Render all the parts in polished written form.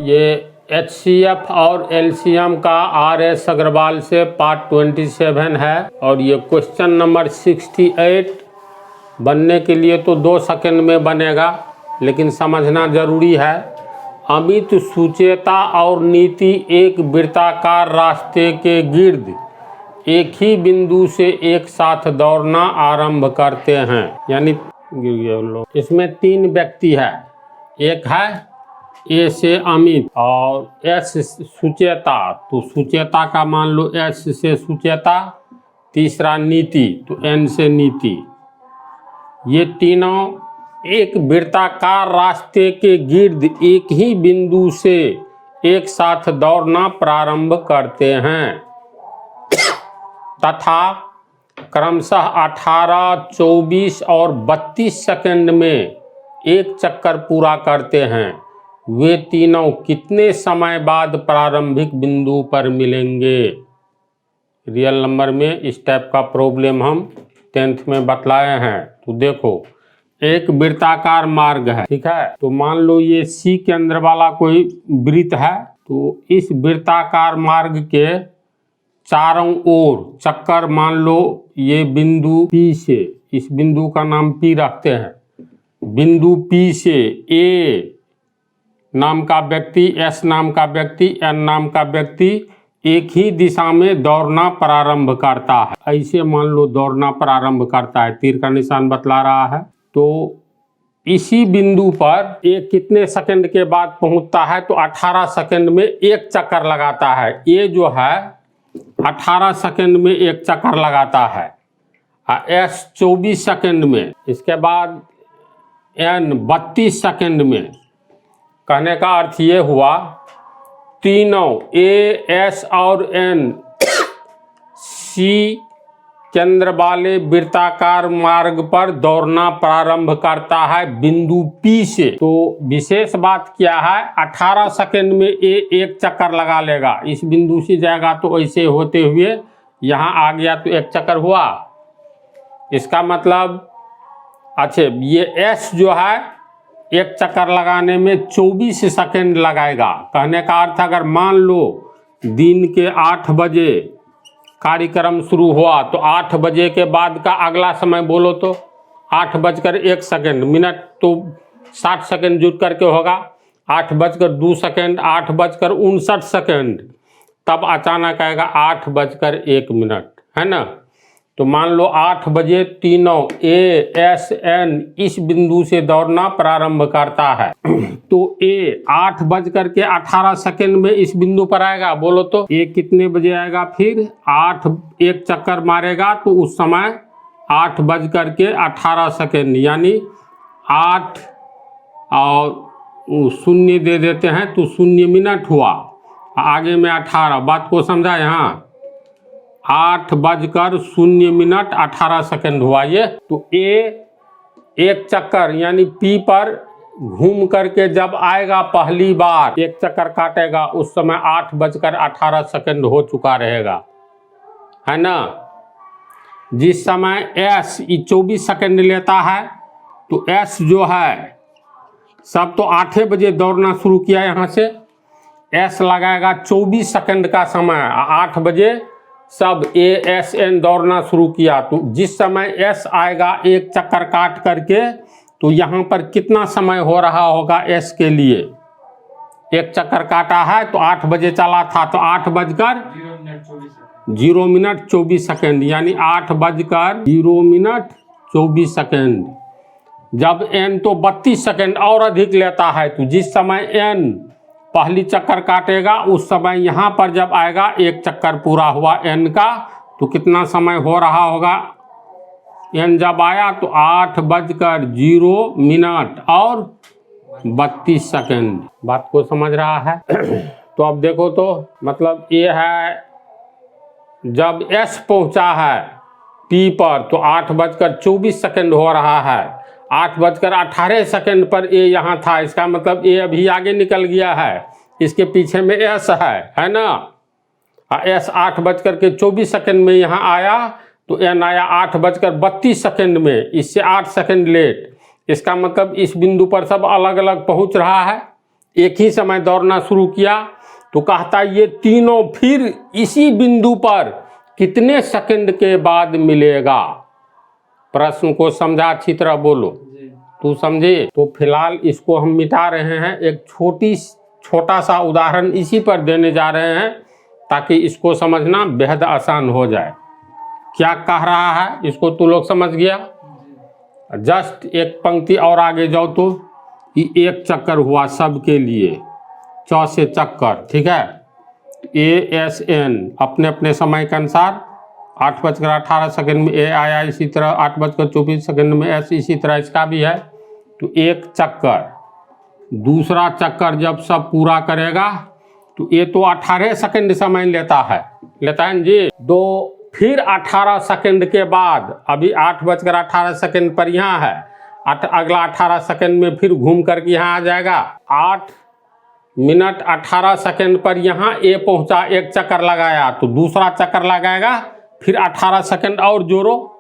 ये HCF और LCM का RS अग्रवाल से पार्ट 27 है और ये क्वेश्चन नंबर 68 बनने के लिए तो 2 सेकंड में बनेगा, लेकिन समझना जरूरी है। अमित, सुचेता और नीति एक वृत्ताकार रास्ते के गिर्द एक ही बिंदु से एक साथ दौड़ना आरंभ करते हैं। यानी गिर गए उन लोग। इसमें 3 व्यक्ति है, एक है ए से अमित और एस सुचेता, तो सुचेता का मान लो एस से सुचेता, तीसरा नीति तो एन से नीति। ये तीनों एक वृत्ताकार रास्ते के गिर्द एक ही बिंदु से एक साथ दौड़ना प्रारंभ करते हैं तथा क्रमशः 18, 24 और 32 सेकंड में एक चक्कर पूरा करते हैं। वे तीनों कितने समय बाद प्रारंभिक बिंदु पर मिलेंगे? रियल नंबर में इस टाइप का प्रॉब्लम हम 10th में बतलाए हैं। तो देखो, एक वृत्ताकार मार्ग है, ठीक है। तो मान लो ये सी के अंदर वाला कोई वृत्त है, तो इस वृत्ताकार मार्ग के चारों ओर चक्कर, मान लो ये बिंदु P से, इस बिंदु का नाम P रखते हैं, बिंदु P से A नाम का व्यक्ति, S नाम का व्यक्ति, N नाम का व्यक्ति एक ही दिशा में दौड़ना प्रारंभ करता है। ऐसे मान लो दौड़ना प्रारंभ करता है, तीर का निशान बतला रहा है। तो इसी बिंदु पर एक कितने सेकंड के बाद पहुंचता है? तो 18 सेकंड में एक चक्कर लगाता है। ये जो है 18 सेकंड में एक चक्कर लगाता है, S 24 सेकंड में, इसके बाद N 32 सेकंड में। कहने का अर्थ ये हुआ, तीनों A, S और N C केंद्र वाले वृत्ताकार मार्ग पर दौड़ना प्रारंभ करता है बिंदु P से। तो विशेष बात क्या है, 18 सेकंड में A एक चक्कर लगा लेगा, इस बिंदु से जाएगा तो ऐसे होते हुए यहाँ आ गया तो एक चक्कर हुआ। इसका मतलब अच्छा, ये S जो है एक चक्कर लगाने में 24 सेकंड लगाएगा। कहने का अर्थ, अगर मान लो दिन के 8 बजे कार्यक्रम शुरू हुआ तो 8 बजे के बाद का अगला समय बोलो तो 8:01 मिनट, तो 60 सेकंड जुट करके होगा 8:02, 8:59, तब अचानक आएगा 8:01, है ना। तो मान लो 8 बजे तीनों A, S, N इस बिंदु से दौड़ना प्रारंभ करता है। तो A 8:18 में इस बिंदु पर आएगा, बोलो तो A कितने बजे आएगा? फिर 8 एक चक्कर मारेगा तो उस समय 8:18, यानी 8 और 0 दे देते हैं तो 0 मिनट हुआ, आगे में 18। बात को समझा? यहाँ 8:0 हुआ ये। तो A एक चक्कर यानी P पर घूम करके जब आएगा पहली बार, एक चक्कर काटेगा, उस समय 8:18 हो चुका रहेगा, है ना। जिस समय S 24 सेकंड लेता है, तो S जो है सब तो 8 बजे दौड़ना शुरू किया, यहाँ से S लगाएगा 24 सेकंड का समय, 8 बजे सब A, S, N दौड़ना शुरू किया। तो जिस समय S आएगा एक चक्कर काट करके, तो यहाँ पर कितना समय हो रहा होगा S के लिए? एक चक्कर काटा है तो 8 बजे चला था, तो 8:0:24, यानी 8:0:24। जब N तो 32 सेकंड और अधिक लेता है, तो जिस समय N पहली चक्कर काटेगा उस समय यहाँ पर जब आएगा एक चक्कर पूरा हुआ N का, तो कितना समय हो रहा होगा? N जब आया तो 8:0 और 32 सेकंड। बात को समझ रहा है? तो अब देखो, तो मतलब ये है, जब S पहुंचा है P पर तो 8:24 हो रहा है, 8:18 पर A यहाँ था, इसका मतलब A अभी आगे निकल गया है, इसके पीछे में S है ना। S 8:24 में यहाँ आया तो N आया 8:32 में, इससे 8 सेकंड लेट। इसका मतलब इस बिंदु पर सब अलग अलग पहुँच रहा है, एक ही समय दौड़ना शुरू किया, तो कहता ये तीनों फिर इसी बिंदु पर कितने सेकंड के बाद मिलेगा। प्रश्न को समझा, अच्छी तरह बोलो, तू समझे। तो फिलहाल इसको हम मिटा रहे हैं, एक छोटा सा उदाहरण इसी पर देने जा रहे हैं ताकि इसको समझना बेहद आसान हो जाए। क्या कह रहा है इसको तू लोग समझ गया। जस्ट एक पंक्ति और आगे जाओ तो कि एक चक्कर हुआ सबके लिए, चौसे चक्कर, ठीक है। ASN अपने अपने समय के अनुसार 8:18 में ए आया, इसी तरह 8:24 में S, इसी तरह इसका भी है। तो एक चक्कर, दूसरा चक्कर जब सब पूरा करेगा तो ये तो 18 सेकंड समय लेता है ना जी। दो फिर 18 सेकंड के बाद, अभी 8:18 पर यहाँ है, अगला 18 सेकंड में फिर घूम करके यहाँ आ जाएगा। 8 मिनट 18 सेकंड पर यहाँ ए पहुँचा, एक चक्कर लगाया, तो दूसरा चक्कर लगाएगा, फिर 18 सेकंड और जोड़ो,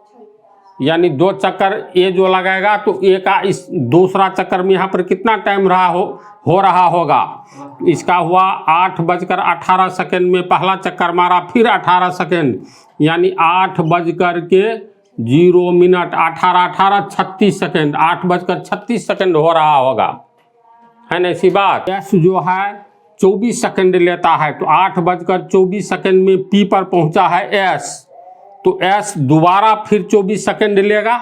यानी 2 चक्कर ए जो लगाएगा तो ए का इस दूसरा चक्कर में यहाँ पर कितना टाइम हो रहा होगा। इसका हुआ 8:18 में पहला चक्कर मारा, फिर 18 सेकंड, यानी 8:0 18 36 सेकंड, 8:36 हो रहा होगा, है ना ऐसी बात। एस जो है 24 सेकंड लेता है, तो 8:24 में पी पर पहुंचा है एस, तो एस दोबारा फिर 24 सेकंड लेगा,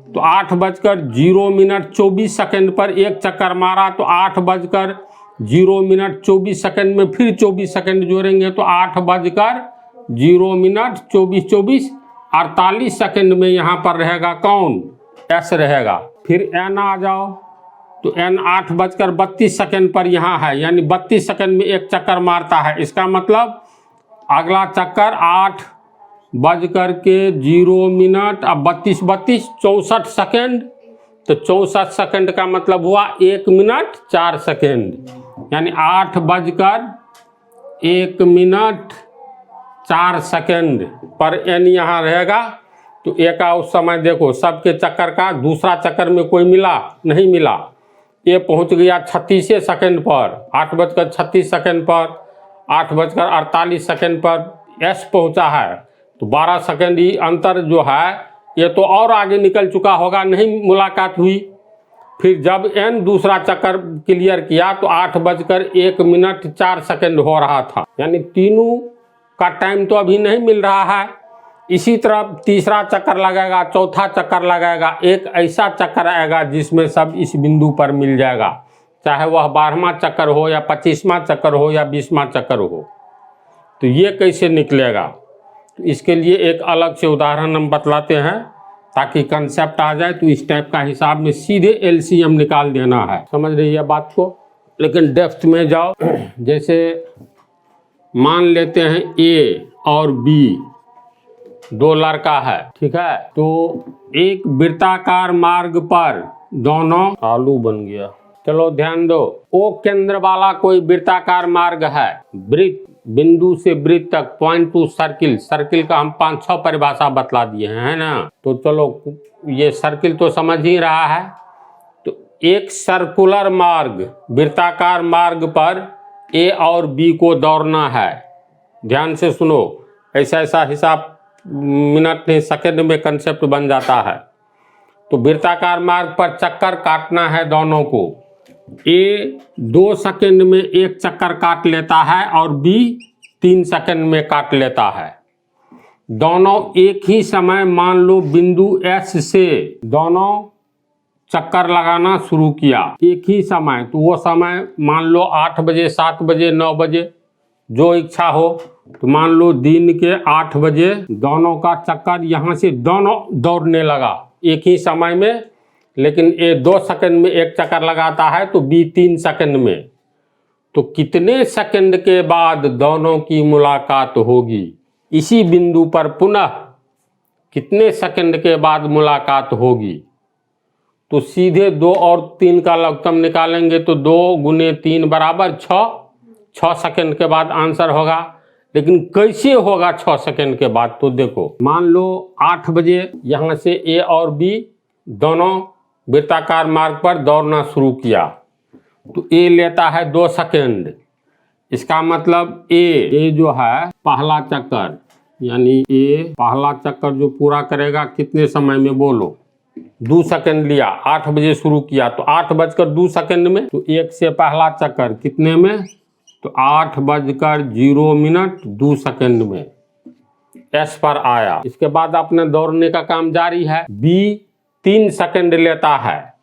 तो 8:0 पर एक चक्कर मारा, तो 8:0 में फिर 24 सेकंड जोड़ेंगे, तो 8:0 48 सेकंड में यहाँ पर रहेगा कौन, एस रहेगा। फिर एन आ जाओ, तो एन 8:32 पर यहाँ है, यानी 32 सेकंड में एक चक्कर मारता है। इसका मतलब अगला चक्कर 8:0 अब 32 64 सेकंड, तो 64 सेकंड का मतलब हुआ 1 मिनट 4 सेकंड, यानी 8:1 4 सेकंड पर एन यहाँ रहेगा। तो ए का उस समय देखो सबके चक्कर का दूसरा चक्कर में कोई मिला नहीं मिला, ये पहुंच गया 36 सेकंड पर, 8:36 पर, 8:48 पर एस पहुंचा है, तो 12 सेकंड ही अंतर जो है, ये तो और आगे निकल चुका होगा, नहीं मुलाकात हुई। फिर जब एन दूसरा चक्कर क्लियर किया तो 8:1 4 सेकंड हो रहा था, यानी तीनों का टाइम तो अभी नहीं मिल रहा है। इसी तरह तीसरा चक्कर लगाएगा, चौथा चक्कर लगाएगा, एक ऐसा चक्कर आएगा जिसमें सब इस बिंदु पर मिल जाएगा, चाहे वह 12वां चक्कर हो या 25वां चक्कर हो या 20वां चक्कर हो। तो ये कैसे निकलेगा, तो इसके लिए एक अलग से उदाहरण हम बतलाते हैं ताकि कंसेप्ट आ जाए। तो इस टाइप का हिसाब में सीधे एलसीएम निकाल देना है, समझ रही है बात को। लेकिन डेप्थ में जाओ, जैसे मान लेते हैं ए और बी 2 लड़का है, ठीक है। तो एक वृत्ताकार मार्ग पर दोनों आलू बन गया, चलो ध्यान दो। ओ केंद्र वाला कोई वृत्ताकार मार्ग है, वृत्त बिंदु से वृत्त तक, पॉइंट टू सर्किल, सर्किल का हम 5-6 परिभाषा बतला दिए हैं, है ना। तो चलो ये सर्किल तो समझ ही रहा है। तो एक सर्कुलर मार्ग, वृत्ताकार मार्ग पर ए और बी को दौड़ना है। ध्यान से सुनो, ऐसा ऐसा हिसाब मिनट नहीं सेकंड में कंसेप्ट बन जाता है। तो वृत्ताकार मार्ग पर चक्कर काटना है दोनों को। ए 2 सेकंड में एक चक्कर काट लेता है और बी 3 सेकंड में काट लेता है। दोनों एक ही समय मान लो बिंदु एस से दोनों चक्कर लगाना शुरू किया एक ही समय। तो वो समय मान लो 8 बजे, 7 बजे, 9 बजे, जो इच्छा हो। तो मान लो दिन के 8 बजे दोनों का चक्कर यहाँ से दोनों दौड़ने लगा एक ही समय में, लेकिन ए 2 सेकंड में एक चक्कर लगाता है तो बी 3 सेकंड में। तो कितने सेकंड के बाद दोनों की मुलाकात होगी इसी बिंदु पर, पुनः कितने सेकंड के बाद मुलाकात होगी। तो सीधे 2 और 3 का लघुत्तम निकालेंगे तो 2 गुने 3 बराबर 6 सेकंड के बाद आंसर होगा। लेकिन कैसे होगा 6 सेकंड के बाद, तो देखो मान लो 8 बजे यहाँ से ए और बी दोनों वृत्ताकार मार्ग पर दौड़ना शुरू किया। तो ए लेता है 2 सेकंड। इसका मतलब ए जो है पहला चक्कर, यानी ए पहला चक्कर जो पूरा करेगा कितने समय में बोलो? 2 सेकंड लिया, 8 बजे शुरू किया तो 8:02 में। तो एक से पहला चक्कर कितने में? तो 8:02 में एस पर आया। इसके बाद अपने दौड़ने का काम जारी है। बी 3 सेकंड लेता है,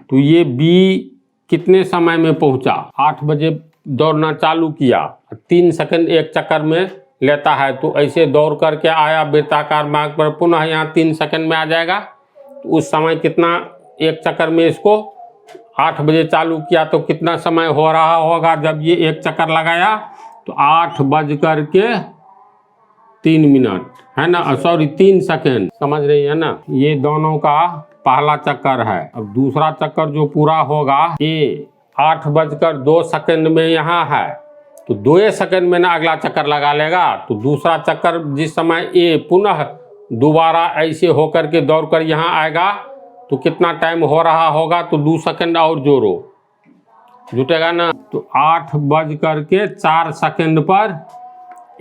तो ये बी कितने समय में पहुंचा? 8 बजे दौड़ना चालू किया, 3 सेकंड एक चक्कर में लेता है, तो ऐसे दौड़ करके आया वृत्ताकार मार्ग पर, पुनः यहाँ 3 सेकंड में आ जाएगा। तो उस समय कितना एक चक्कर में इसको 8 बजे चालू किया तो कितना समय हो रहा होगा जब ये एक चक्कर लगाया? तो 8:03 है ना, सॉरी 3 सेकंड, समझ रही है ना। ये दोनों का पहला चक्कर है। अब दूसरा चक्कर जो पूरा होगा, ए 8:02 में यहाँ है, तो 2 सेकंड में ना अगला चक्कर लगा लेगा। तो दूसरा चक्कर जिस समय ए पुनः दोबारा ऐसे होकर के दौड़ कर यहाँ आएगा तो कितना टाइम हो रहा होगा? तो 2 सेकंड और जोड़ो, जुटेगा ना। तो 8:04 पर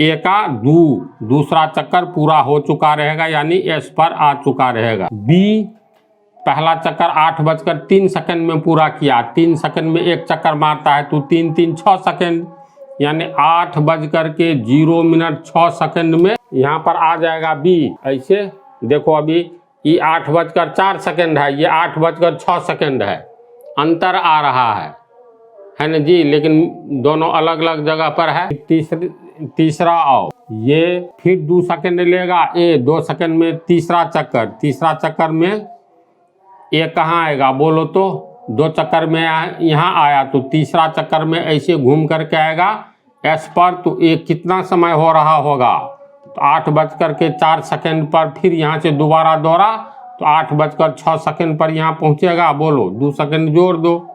ए का दूसरा चक्कर पूरा हो चुका रहेगा, यानी एस पर आ चुका रहेगा। बी पहला चक्कर 8:03 में पूरा किया, 3 सेकंड में एक चक्कर मारता है, तो 3×3 = 6 सेकंड, यानी 8:06 में यहाँ पर आ जाएगा बी। ऐसे देखो, अभी ये 8:04 है, ये 8:06 है, अंतर आ रहा है ना जी, लेकिन दोनों अलग अलग जगह पर है। तीसरा आओ, ये फिर 2 सेकंड लेगा ए, 2 सेकंड में तीसरा चक्कर में ए कहाँ आएगा बोलो? तो 2 चक्कर में यहाँ आया, तो तीसरा चक्कर में ऐसे घूम करके आएगा एस पर। तो ए कितना समय हो रहा होगा? तो 8:04 पर फिर यहाँ से दोबारा दौड़ा, तो 8:06 पर यहाँ पहुँचेगा, बोलो 2 सेकंड जोड़ दो,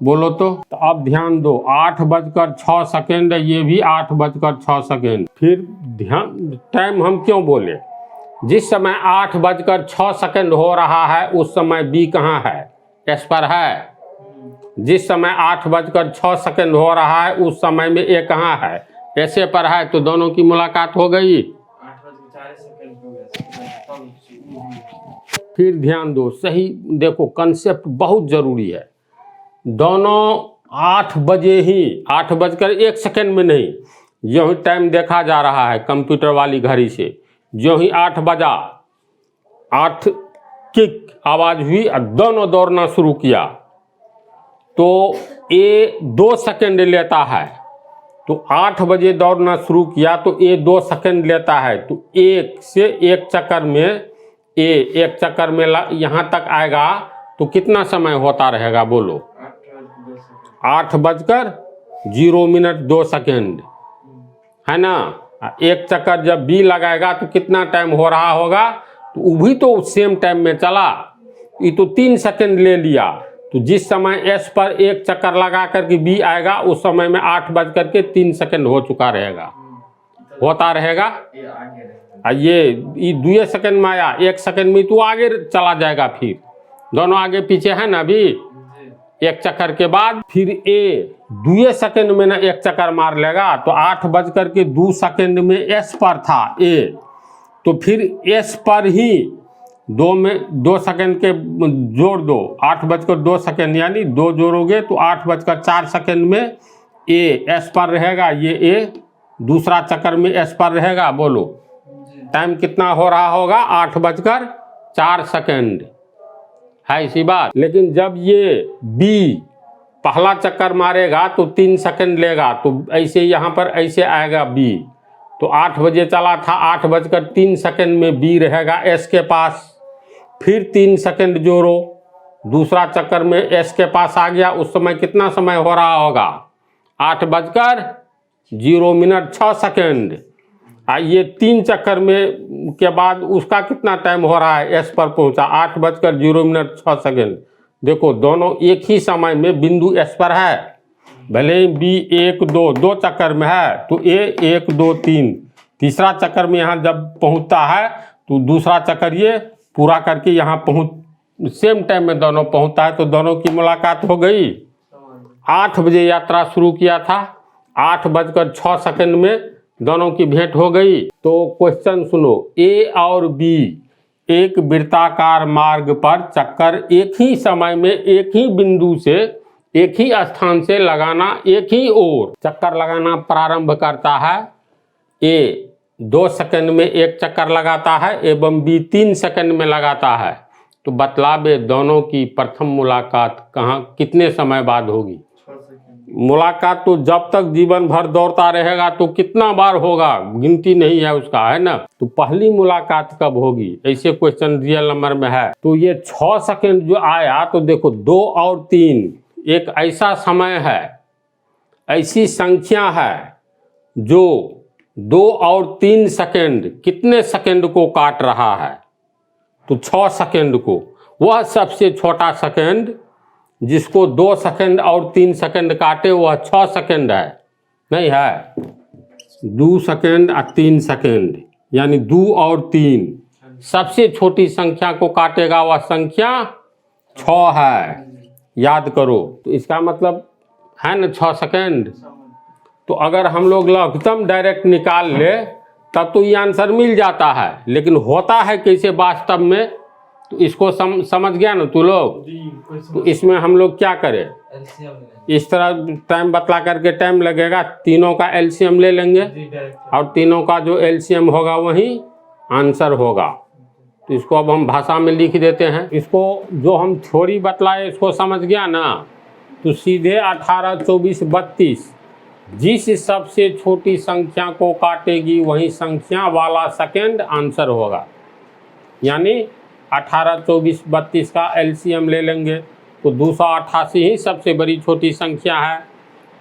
बोलो तो अब ध्यान दो, 8:06, ये भी 8:06। फिर ध्यान, टाइम हम क्यों बोले? जिस समय 8:06 हो रहा है उस समय बी कहाँ है? एस पर है। जिस समय 8:06 हो रहा है उस समय में ए कहाँ है? ऐसे पर है, तो दोनों की मुलाकात हो गई। फिर ध्यान दो, सही देखो, कंसेप्ट बहुत जरूरी है। दोनों 8 बजे ही, 8:01 में नहीं, जो ही टाइम देखा जा रहा है कंप्यूटर वाली घड़ी से, जो ही 8 बजा, 8 किक आवाज हुई और दोनों दौड़ना शुरू किया, तो ए 2 सेकंड लेता है। तो 8 बजे दौड़ना शुरू किया तो ए 2 सेकंड लेता है, तो एक से एक चक्कर में ए एक चक्कर में यहाँ तक आएगा तो कितना समय होता रहेगा बोलो? 8:02 है ना। एक चक्कर जब बी लगाएगा तो कितना टाइम हो रहा होगा? तो वो भी तो सेम टाइम में चला, ये तो 3 सेकंड ले लिया। तो जिस समय एस पर एक चक्कर लगा करके बी आएगा उस समय में 8:03 हो चुका रहेगा, होता रहेगा। ये 2 सेकंड में आया, 1 सेकंड में तो आगे चला जाएगा, फिर दोनों आगे पीछे है ना। अभी एक चक्कर के बाद फिर ए 2 सेकंड में ना एक चक्कर मार लेगा, तो 8:02 में एस पर था ए, तो फिर एस पर ही 2 सेकंड के जोड़ दो, 8:02 यानी 2 जोड़ोगे तो 8:04 में ए एस पर रहेगा। ये ए दूसरा चक्कर में एस पर रहेगा, बोलो टाइम कितना हो रहा होगा? 8:04 है, इसी बात। लेकिन जब ये बी पहला चक्कर मारेगा तो 3 सेकंड लेगा, तो ऐसे यहाँ पर ऐसे आएगा बी, तो 8 बजे चला था, 8:03 में बी रहेगा एस के पास। फिर 3 सेकंड जोड़ो, दूसरा चक्कर में एस के पास आ गया, उस समय कितना समय हो रहा होगा? 8:06। ये 3 चक्कर में के बाद उसका कितना टाइम हो रहा है? एस पर पहुंचा 8:06। देखो दोनों एक ही समय में बिंदु एस पर है, भले ही बी 1-2 चक्कर में है, तो ए 1-2-3 तीसरा चक्कर में यहाँ जब पहुंचता है तो दूसरा चक्कर ये पूरा करके यहाँ सेम टाइम में दोनों पहुंचता है, तो दोनों की मुलाकात हो गई। 8 बजे यात्रा शुरू किया था, 8:06 में दोनों की भेंट हो गई। तो क्वेश्चन सुनो, ए और बी एक वृत्ताकार मार्ग पर चक्कर एक ही समय में एक ही बिंदु से एक ही स्थान से लगाना, एक ही ओर चक्कर लगाना प्रारंभ करता है। ए 2 सेकंड में एक चक्कर लगाता है एवं बी 3 सेकंड में लगाता है। तो बतलावे दोनों की प्रथम मुलाकात कहाँ कितने समय बाद होगी? मुलाकात तो जब तक जीवन भर दौड़ता रहेगा तो कितना बार होगा, गिनती नहीं है उसका, है ना। तो पहली मुलाकात कब होगी, ऐसे क्वेश्चन रियल नंबर में है। तो ये 6 सेकंड जो आया, तो देखो 2 और 3 एक ऐसा समय है, ऐसी संख्या है जो 2 और 3 सेकंड कितने सेकंड को काट रहा है? तो 6 सेकंड को। वह सबसे छोटा सेकंड जिसको 2 सेकंड और 3 सेकंड काटे वह 6 सेकंड है, नहीं है? 2 सेकंड और 3 सेकंड यानी 2 और 3 सबसे छोटी संख्या को काटेगा, वह संख्या 6 है। याद करो। तो इसका मतलब है ना 6 सेकंड। तो अगर हम लोग लघुत्तम डायरेक्ट निकाल ले तब तो ये आंसर मिल जाता है, लेकिन होता है कैसे वास्तव में, तो इसको समझ गया ना तू लोग। तो इसमें हम लोग क्या करें, इस तरह टाइम बतला करके टाइम लगेगा, तीनों का एलसीएम ले लेंगे और तीनों का जो एलसीएम होगा वही आंसर होगा। तो इसको अब हम भाषा में लिख देते हैं। इसको जो हम थ्योरी बतलाए इसको समझ गया ना, तो सीधे 18, 24, 32 जिस सबसे छोटी संख्या को काटेगी वही संख्या वाला सेकंड आंसर होगा। यानी 18, 24, 32 का एलसीएम ले लेंगे तो 288 ही सबसे बड़ी छोटी संख्या है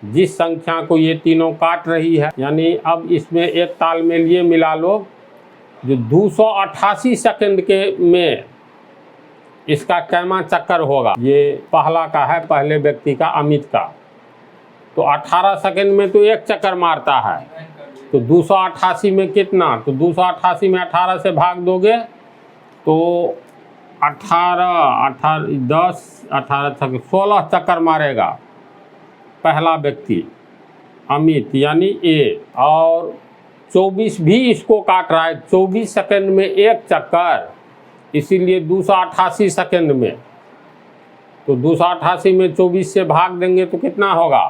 जिस संख्या को ये तीनों काट रही है। यानी अब इसमें एक तालमेल ये मिला लो, जो 288 सेकंड के में इसका कैमा चक्कर होगा, ये पहला का है, पहले व्यक्ति का, अमित का। तो 18 सेकंड में तो एक चक्कर मारता है, तो 288 में कितना, तो 288 में 18 से भाग दोगे तो 16 चक्कर मारेगा पहला व्यक्ति अमित यानी ए, और 24 भी इसको काट रहा है, 24 सेकंड में एक चक्कर, इसीलिए 288 सेकंड में। तो 288 में 24 से भाग देंगे तो कितना होगा,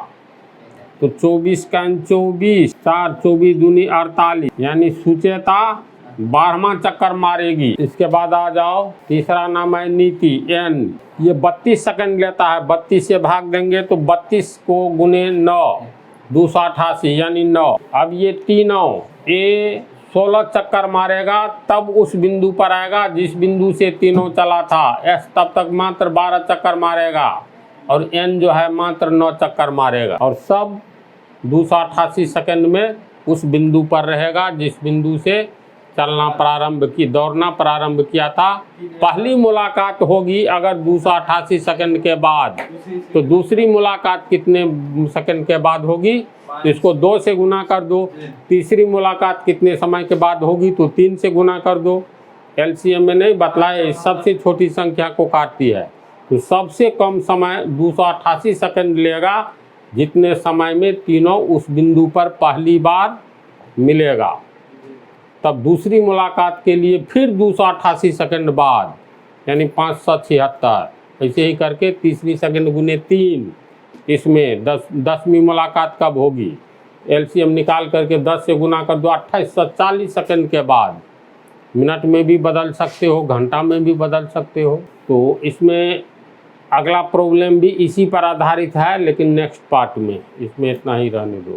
तो 24 का 24, 4 24 दूनी 48, यानी सुचेता 12वां चक्कर मारेगी। इसके बाद आ जाओ, तीसरा नाम है नीति एन, ये 32 सेकंड लेता है, 32 से भाग देंगे तो 32 को गुने 9, 288 यानी 9। अब ये तीनों ए 16 चक्कर मारेगा तब उस बिंदु पर आएगा जिस बिंदु से तीनों चला था। एस तब तक मात्र 12 चक्कर मारेगा और एन जो है मात्र 9 चक्कर मारेगा, और सब 288 सेकंड में उस बिंदु पर रहेगा जिस बिंदु से चलना प्रारंभ की, दौड़ना प्रारंभ किया था। पहली मुलाकात होगी अगर 288 सेकंड के बाद, तो दूसरी मुलाकात कितने सेकंड के बाद होगी, तो इसको 2 से गुना कर दो। तीसरी मुलाकात कितने समय के बाद होगी, तो 3 से गुना कर दो। एलसीएम में नहीं बतलाए, सबसे छोटी संख्या को काटती है। तो सबसे कम समय 288 सेकंड लेगा जितने समय में तीनों उस बिंदु पर पहली बार मिलेगा। तब दूसरी मुलाकात के लिए फिर 288 सेकंड बाद, यानी 576, ऐसे ही करके तीसरी सेकंड गुने 3, इसमें 10वीं मुलाकात कब होगी, एलसीएम निकाल करके 10 से गुना कर दो, 2840 सेकंड के बाद। मिनट में भी बदल सकते हो, घंटा में भी बदल सकते हो। तो इसमें अगला प्रॉब्लम भी इसी पर आधारित है, लेकिन नेक्स्ट पार्ट में, इसमें इतना ही रहने दो।